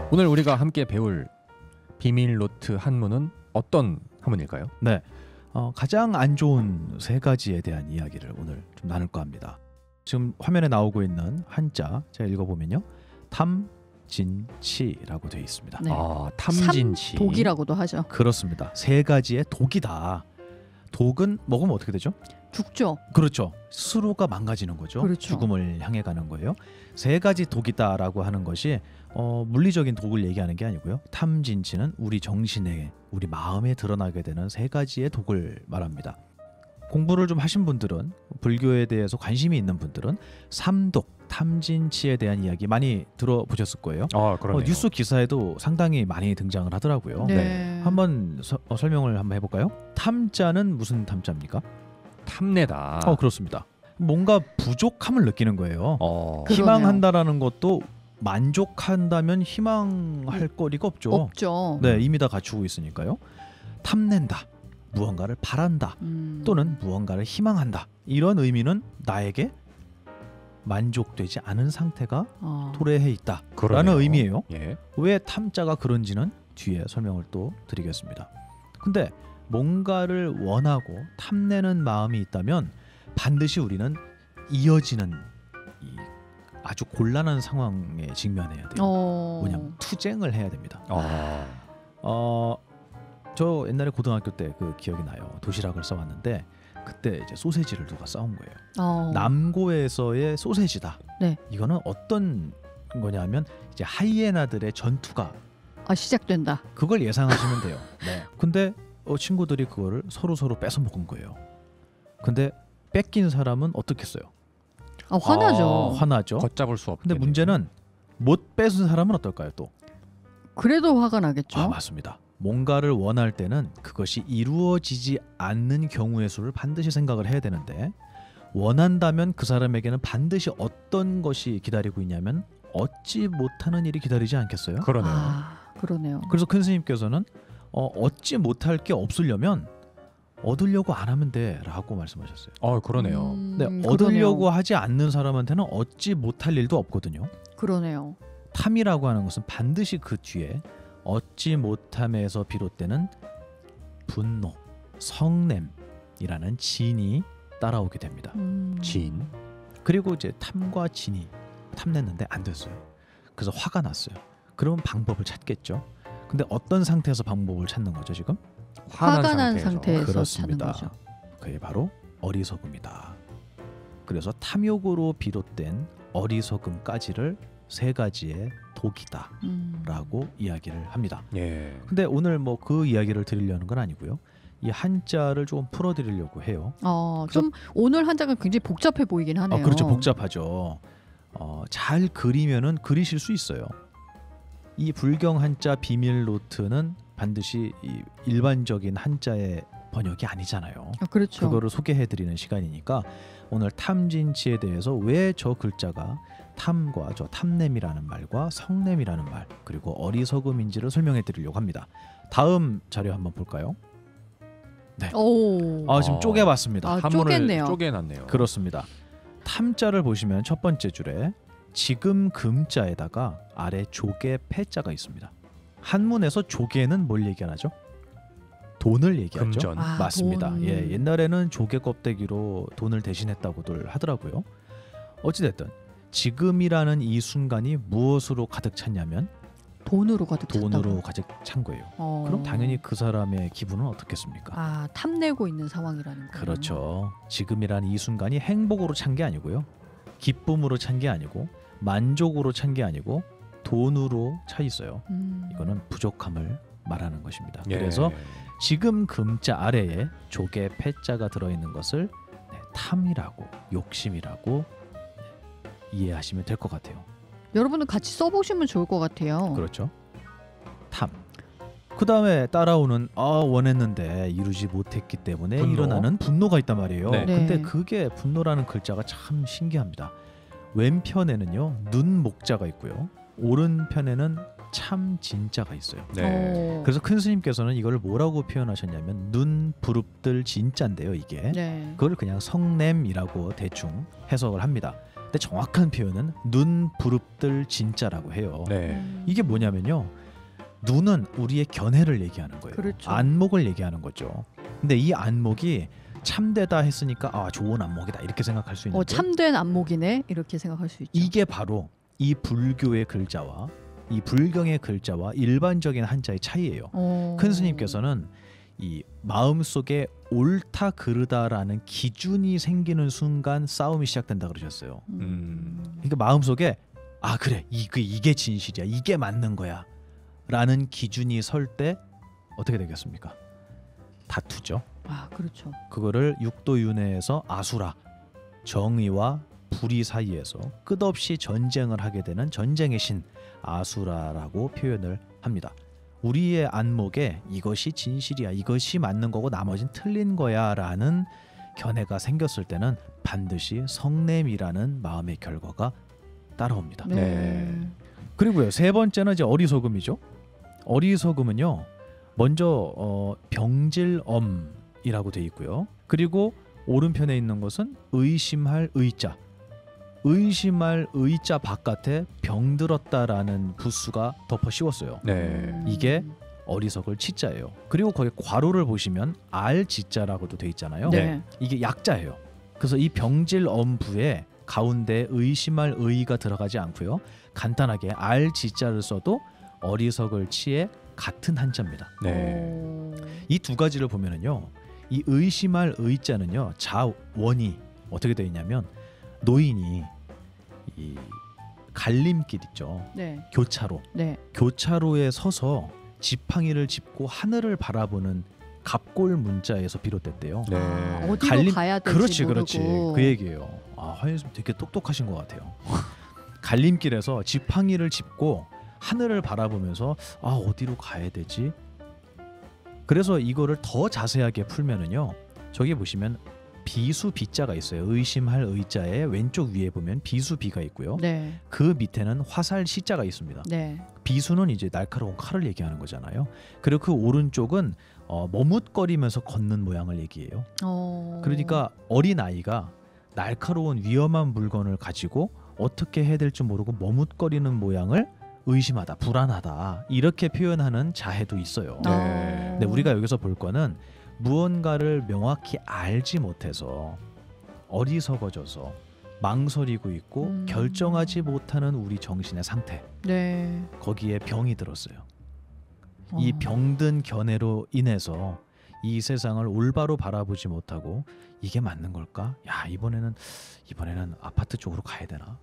오늘 우리가 함께 배울 비밀 노트 한문은 어떤 한문일까요? 네, 가장 안 좋은 세 가지에 대한 이야기를 오늘 좀 나눌까 합니다. 지금 화면에 나오고 있는 한자 제가 읽어보면요, 탐진치라고 되어 있습니다. 네. 탐진치. 독이라고도 하죠. 그렇습니다. 세 가지의 독이다. 독은 먹으면 어떻게 되죠? 죽죠. 그렇죠. 스스로가 망가지는 거죠. 그렇죠. 죽음을 향해 가는 거예요. 세 가지 독이다라고 하는 것이 물리적인 독을 얘기하는 게 아니고요. 탐진치는 우리 정신에, 우리 마음에 드러나게 되는 세 가지의 독을 말합니다. 공부를 좀 하신 분들은, 불교에 대해서 관심이 있는 분들은 삼독, 탐진치에 대한 이야기 많이 들어보셨을 거예요. 그러네요. 뉴스 기사에도 상당히 많이 등장을 하더라고요. 네. 한번 설명을 한번 해볼까요? 탐자는 무슨 탐자입니까? 탐내다. 그렇습니다. 뭔가 부족함을 느끼는 거예요. 그러네요. 희망한다라는 것도 만족한다면 희망할 거리가 없죠. 없죠. 네, 이미 다 갖추고 있으니까요. 탐낸다, 무언가를 바란다, 또는 무언가를 희망한다. 이런 의미는 나에게 만족되지 않은 상태가 도래해 있다라는 그러네요. 의미예요. 예. 왜 탐자가 그런지는 뒤에 설명을 또 드리겠습니다. 근데 뭔가를 원하고 탐내는 마음이 있다면 반드시 우리는 이어지는 이 아주 곤란한 상황에 직면해야 돼요. 뭐냐면 투쟁을 해야 됩니다. 저 옛날에 고등학교 때 그 기억이 나요. 도시락을 싸왔는데 그때 이제 소세지를 누가 싸온 거예요. 남고에서의 소세지다. 네. 이거는 어떤 거냐면 이제 하이에나들의 전투가 시작된다. 그걸 예상하시면 돼요. 네. 근데 친구들이 그거를 서로 뺏어 먹은 거예요. 근데 뺏긴 사람은 어떻겠어요? 화나죠. 화나죠. 걷잡을 수 없게. 근데 문제는 못 뺏은 사람은 어떨까요? 또 그래도 화가 나겠죠. 맞습니다. 뭔가를 원할 때는 그것이 이루어지지 않는 경우의 수를 반드시 생각을 해야 되는데, 원한다면 그 사람에게는 반드시 어떤 것이 기다리고 있냐면 얻지 못하는 일이 기다리지 않겠어요? 그러네요. 그러네요. 그래서 큰 스님께서는 얻지 못할 게 없으려면 얻으려고 안 하면 돼라고 말씀하셨어요. 그러네요. 네, 얻으려고 하지 않는 사람한테는 얻지 못할 일도 없거든요. 그러네요. 탐이라고 하는 것은 반드시 그 뒤에 얻지 못함에서 비롯되는 분노, 성냄이라는 진이 따라오게 됩니다. 진. 그리고 이제 탐과 진이 탐냈는데 안 됐어요. 그래서 화가 났어요. 그러면 방법을 찾겠죠. 근데 어떤 상태에서 방법을 찾는 거죠 지금? 화가 난 상태에서 그렇습니다. 찾는 거죠. 그게 바로 어리석음이다. 그래서 탐욕으로 비롯된 어리석음까지를 세 가지의 독이다라고 이야기를 합니다. 예. 근데 오늘 뭐 그 이야기를 드리려는 건 아니고요. 이 한자를 좀 풀어드리려고 해요. 좀 오늘 한자가 굉장히 복잡해 보이긴 하네요. 그렇죠, 복잡하죠. 잘 그리면은 그리실 수 있어요. 이 불경 한자 비밀 노트는 반드시 이 일반적인 한자의 번역이 아니잖아요. 그렇죠. 그거를 소개해드리는 시간이니까 오늘 탐진치에 대해서 왜 저 글자가 탐과 저 탐냄이라는 말과 성냄이라는 말 그리고 어리석음인지를 설명해드리려고 합니다. 다음 자료 한번 볼까요? 네. 지금 쪼개봤습니다. 한문을 쪼갰네요. 쪼개놨네요. 그렇습니다. 탐자를 보시면 첫 번째 줄에 지금 금자에다가 아래 조개 패자가 있습니다. 한문에서 조개는 뭘 얘기하죠? 돈을 얘기하죠. 금전. 맞습니다. 돈. 예, 옛날에는 조개 껍데기로 돈을 대신했다고들 하더라고요. 어찌됐든 지금이라는 이 순간이 무엇으로 가득 찼냐면 돈으로 가득 돈으로 가득 찬 거예요. 그럼 당연히 그 사람의 기분은 어떻겠습니까? 탐내고 있는 상황이라는 거예요. 그렇죠. 지금이라는 이 순간이 행복으로 찬 게 아니고요. 기쁨으로 찬 게 아니고 만족으로 찬 게 아니고 돈으로 차 있어요. 이거는 부족함을 말하는 것입니다. 예. 그래서 지금 금자 아래에 조개 패자가 들어있는 것을 탐이라고, 욕심이라고 이해하시면 될 것 같아요. 여러분은 같이 써보시면 좋을 것 같아요. 그렇죠. 탐. 그 다음에 따라오는 원했는데 이루지 못했기 때문에 분노. 일어나는 분노가 있단 말이에요. 네. 근데 그게 분노라는 글자가 참 신기합니다. 왼편에는요 눈 목자가 있고요, 오른편에는 참 진자가 있어요. 네. 그래서 큰 스님께서는 이걸 뭐라고 표현하셨냐면 눈 부릅들 진자인데요. 이게 네. 그걸 그냥 성냄이라고 대충 해석을 합니다. 근데 정확한 표현은 눈 부릅뜰 진짜라고 해요. 네. 이게 뭐냐면요. 눈은 우리의 견해를 얘기하는 거예요. 그렇죠. 안목을 얘기하는 거죠. 근데 이 안목이 참되다 했으니까 아 좋은 안목이다 이렇게 생각할 수 있는데 참된 안목이네 이렇게 생각할 수 있죠. 이게 바로 이 불교의 글자와 이 불경의 글자와 일반적인 한자의 차이예요. 큰 스님께서는 이 마음속에 옳다 그르다라는 기준이 생기는 순간 싸움이 시작된다 그러셨어요. 그러니까 마음속에 아 그래 이게 진실이야 이게 맞는 거야 라는 기준이 설 때 어떻게 되겠습니까? 다투죠. 아 그렇죠. 그거를 육도윤회에서 아수라 정의와 불의 사이에서 끝없이 전쟁을 하게 되는 전쟁의 신 아수라라고 표현을 합니다. 우리의 안목에 이것이 진실이야 이것이 맞는 거고 나머진 틀린 거야 라는 견해가 생겼을 때는 반드시 성냄이라는 마음의 결과가 따라옵니다. 네. 그리고요 세 번째는 이제 어리석음이죠. 어리석음은요 먼저 병질엄이라고 돼 있고요. 그리고 오른편에 있는 것은 의심할 의자. 의심할 의자 바깥에 병들었다라는 부수가 덮어 씌웠어요. 네. 이게 어리석을 치자예요. 그리고 거기 괄호를 보시면 알지자라고도 돼 있잖아요. 네. 이게 약자예요. 그래서 이 병질엄부에 가운데 의심할 의가 들어가지 않고요. 간단하게 알지자를 써도 어리석을 치에 같은 한자입니다. 네. 이 두 가지를 보면은요. 이 의심할 의자는요. 자원이 어떻게 되어 있냐면 노인이 이 갈림길 있죠. 네. 교차로. 네. 교차로에 서서 지팡이를 짚고 하늘을 바라보는 갑골 문자에서 비롯됐대요. 네. 어디로 가야 될지 그렇지. 모르고. 그 얘기예요. 아, 화연님 되게 똑똑하신 것 같아요. 갈림길에서 지팡이를 짚고 하늘을 바라보면서 아 어디로 가야 되지? 그래서 이거를 더 자세하게 풀면은요. 저기 보시면 비수 비자가 있어요. 의심할 의자의 왼쪽 위에 보면 비수 비가 있고요. 네. 그 밑에는 화살 시자가 있습니다. 네. 비수는 이제 날카로운 칼을 얘기하는 거잖아요. 그리고 그 오른쪽은 머뭇거리면서 걷는 모양을 얘기해요. 그러니까 어린 아이가 날카로운 위험한 물건을 가지고 어떻게 해야 될지 모르고 머뭇거리는 모양을 의심하다, 불안하다 이렇게 표현하는 자해도 있어요. 네. 근데 우리가 여기서 볼 거는 무언가를 명확히 알지 못해서 어리석어져서 망설이고 있고 결정하지 못하는 우리 정신의 상태. 네. 거기에 병이 들었어요. 이 병든 견해로 인해서 이 세상을 올바로 바라보지 못하고 이게 맞는 걸까? 야 이번에는 아파트 쪽으로 가야 되나?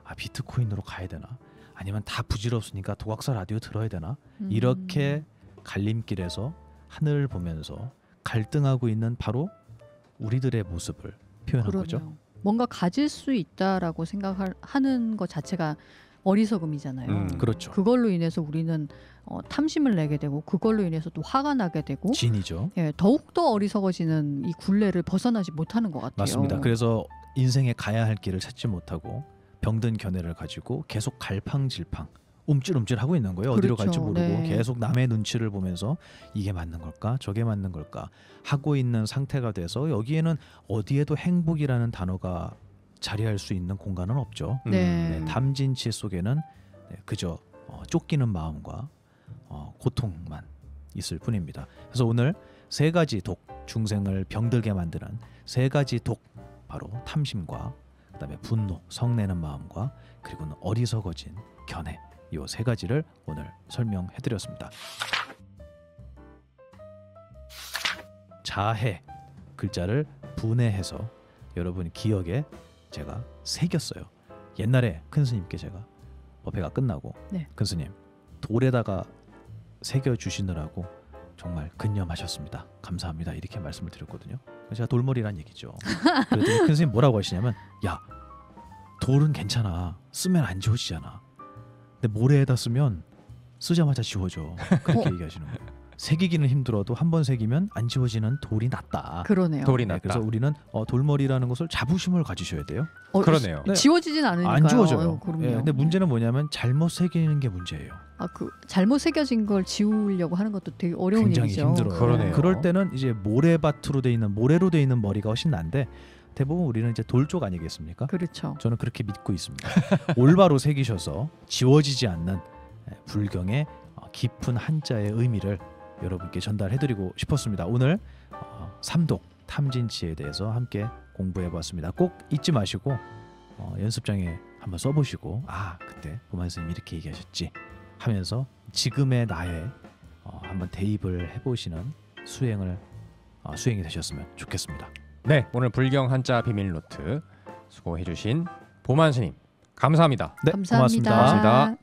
아 비트코인으로 가야 되나? 아니면 다 부질없으니까 도각사 라디오 들어야 되나? 이렇게 갈림길에서 하늘을 보면서 갈등하고 있는 바로 우리들의 모습을 표현한 그러네요. 거죠. 뭔가 가질 수 있다라고 생각하는 것 자체가 어리석음이잖아요. 그렇죠. 그걸로 인해서 우리는 탐심을 내게 되고 그걸로 인해서 또 화가 나게 되고 진이죠. 예, 더욱더 어리석어지는 이 굴레를 벗어나지 못하는 것 같아요. 맞습니다. 그래서 인생에 가야 할 길을 찾지 못하고 병든 견해를 가지고 계속 갈팡질팡 움찔움찔 하고 있는 거예요. 어디로 그렇죠. 갈지 모르고 네. 계속 남의 눈치를 보면서 이게 맞는 걸까 저게 맞는 걸까 하고 있는 상태가 돼서 여기에는 어디에도 행복이라는 단어가 자리할 수 있는 공간은 없죠. 네. 탐진치 속에는 그저 쫓기는 마음과 고통만 있을 뿐입니다. 그래서 오늘 세 가지 독, 중생을 병들게 만드는 세 가지 독, 바로 탐심과 그다음에 분노, 성내는 마음과 그리고는 어리석어진 견해, 이 세 가지를 오늘 설명해드렸습니다. 자해 글자를 분해해서 여러분 기억에 제가 새겼어요. 옛날에 큰 스님께 제가 법회가 끝나고 네. 큰 스님 돌에다가 새겨 주시느라고 정말 근념하셨습니다. 감사합니다. 이렇게 말씀을 드렸거든요. 제가 돌머리란 얘기죠. 그랬더니 큰 스님 뭐라고 하시냐면 야 돌은 괜찮아. 쓰면 안 지워지잖아. 근데 모래에다 쓰면 쓰자마자 지워져. 그렇게 얘기하시는 거예요. 새기기는 힘들어도 한 번 새기면 안 지워지는 돌이 낫다. 그러네요. 돌이 네, 낫다. 그래서 우리는 돌머리라는 것을 자부심을 가지셔야 돼요. 그러네요. 네. 지워지진 않으니까요. 안 지워져요. 그럼요. 예, 근데 문제는 뭐냐면 잘못 새기는 게 문제예요. 그 잘못 새겨진 걸 지우려고 하는 것도 되게 어려운 굉장히 일이죠. 힘들어요. 그러네요. 그럴 때는 이제 모래밭으로 돼 있는 모래로 돼 있는 머리가 훨씬 난데 대부분 우리는 이제 돌 쪽 아니겠습니까? 그렇죠. 저는 그렇게 믿고 있습니다. 올바로 새기셔서 지워지지 않는 불경의 깊은 한자의 의미를 여러분께 전달해드리고 싶었습니다. 오늘 삼독 탐진치에 대해서 함께 공부해봤습니다. 꼭 잊지 마시고 연습장에 한번 써보시고 그때 고만 선생님이 이렇게 얘기하셨지 하면서 지금의 나에 한번 대입을 해보시는 수행이 되셨으면 좋겠습니다. 네, 오늘 불경 한자 비밀 노트 수고해주신 보만 스님 감사합니다. 네, 감사합니다. 고맙습니다. 고맙습니다.